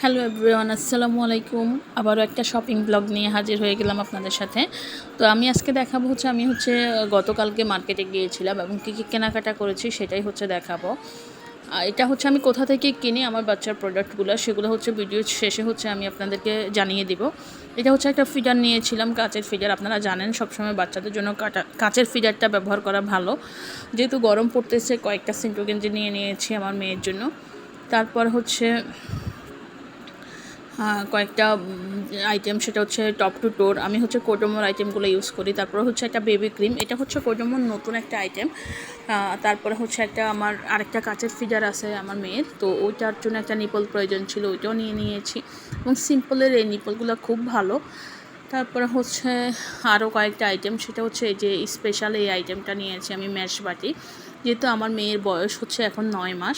Hello everyone, আসসালামু আলাইকুম। আবারও একটা শপিং ব্লগ নিয়ে হাজির হয়ে গেলাম আপনাদের সাথে। তো আমি আজকে দেখাবো আমি গতকালকে মার্কেটে গিয়েছিলাম এবং কী কী কেনাকাটা করেছি সেটাই দেখাবো। এটা আমি কোথা থেকে কিনি আমার বাচ্চার প্রোডাক্টগুলো, সেগুলো ভিডিও শেষে আমি আপনাদেরকে জানিয়ে দিব। এটা একটা ফিডার নিয়েছিলাম, কাচের ফিডার। আপনারা জানেন সবসময় বাচ্চাদের জন্য কাচের ফিডারটা ব্যবহার করা ভালো। যেহেতু গরম পড়তেছে, কয়েকটা সিন্টু গেঞ্জি নিয়েছি আমার মেয়ের জন্য। তারপর কয়েকটা আইটেম, সেটা টপ টু টোর। আমি কোডোমোর আইটেমগুলো ইউজ করি। তারপর একটা বেবি ক্রিম, এটা কোডোমোর নতুন একটা আইটেম। তারপরে একটা আমার আরেকটা কাচের ফিডার আছে আমার মেয়ের, তো ওইটার জন্য একটা নিপল প্রয়োজন ছিল, ওইটাও নিয়েছি। এবং সিম্পলের এই নিপলগুলো খুব ভালো। তারপরে আরও কয়েকটা আইটেম, সেটা এই যে স্পেশাল এই আইটেমটা নিয়েছি আমি, ম্যাশ বাটি। যেহেতু আমার মেয়ের বয়স এখন 9 মাস,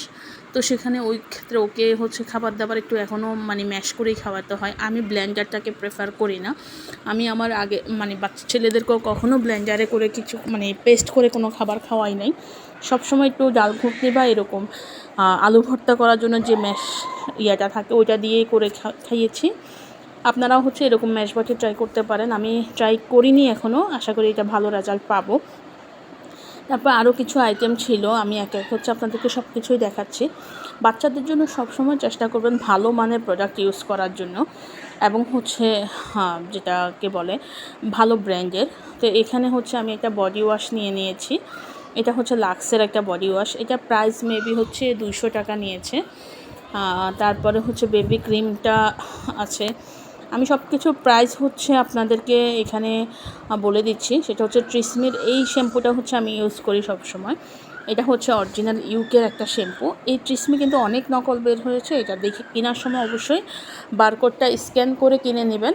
তো সেখানে ওই ক্ষেত্রে ওকে খাবার দাবার একটু এখনও ম্যাশ করেই খাওয়াতে হয়। আমি ব্লেন্ডারটাকে প্রেফার করি না। আমি আমার আগে বাচ্চা ছেলেদেরকেও কখনও ব্লেন্ডারে করে কিছু পেস্ট করে কোনো খাবার খাওয়াই নাই। সবসময় একটু ডাল ঘুটনি বা এরকম আলু ভর্তা করার জন্য যে ম্যাশ ইয়েটা থাকে ওইটা দিয়েই করে খাইয়েছি। আপনারাও এরকম ম্যাশ বাটি ট্রাই করতে পারেন। আমি ট্রাই করিনি এখনও, আশা করি এটা ভালো রেজাল্ট পাবো। তারপর আরও কিছু আইটেম ছিল, আমি এক এক আপনাদেরকে সব কিছুই দেখাচ্ছি। বাচ্চাদের জন্য সবসময় চেষ্টা করবেন ভালো মানের প্রোডাক্ট ইউজ করার জন্য, এবং যেটাকে বলে ভালো ব্র্যান্ডের। তো এখানে আমি একটা বডি ওয়াশ নিয়েছি। এটা লাক্সের একটা বডি ওয়াশ। এটা প্রাইস মেবি 200 টাকা নিয়েছে। তারপরে বেবি ক্রিমটা আছে। আমি সব কিছুর প্রাইস আপনাদেরকে এখানে বলে দিচ্ছি। সেটা ট্রিসমির এই শ্যাম্পুটা আমি ইউজ করি সবসময়। এটা অরিজিনাল ইউকের একটা শ্যাম্পু। এই ট্রিসমি কিন্তু অনেক নকল বের হয়েছে, এটা দেখে কেনার সময় অবশ্যই বারকোডটা স্ক্যান করে কিনে নেবেন।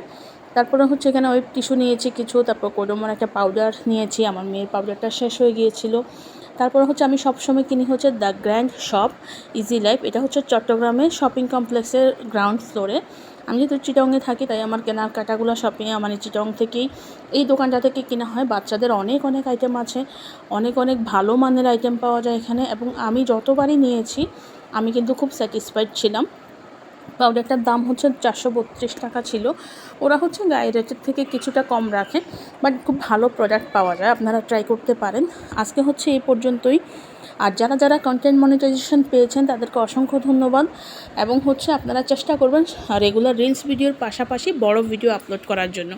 তারপরে এখানে ওয়েব টিস্যু নিয়েছি কিছু। তারপর কোডোমোর একটা পাউডার নিয়েছি, আমার মেয়ের পাউডারটা শেষ হয়ে গিয়েছিল। তারপর আমি সবসময় কিনি the grand shop easy life. এটা চট্টগ্রামের শপিং কমপ্লেক্সের গ্রাউন্ড ফ্লোরে। আমি যেহেতু চিটংয়ে থাকি, তাই আমার কেনাকাটাগুলো চিটং থেকেই, এই দোকানটা থেকে কেনা হয়। বাচ্চাদের অনেক আইটেম আছে, অনেক ভালো মানের আইটেম পাওয়া যায় এখানে। এবং আমি যতবারই নিয়েছি আমি কিন্তু খুব স্যাটিসফাইড ছিলাম। পাউডারটার দাম 432 টাকা ছিল। ওরা গায়ে রেটের থেকে কিছুটা কম রাখে, বাট খুব ভালো প্রোডাক্ট পাওয়া যায়, আপনারা ট্রাই করতে পারেন। আজকে এই পর্যন্তই। আর যারা কন্টেন্ট মনিটাইজেশন পেয়েছেন তাদেরকে অসংখ্য ধন্যবাদ। এবং আপনারা চেষ্টা করবেন রেগুলার রিলস ভিডিওর পাশাপাশি বড় ভিডিও আপলোড করার জন্য।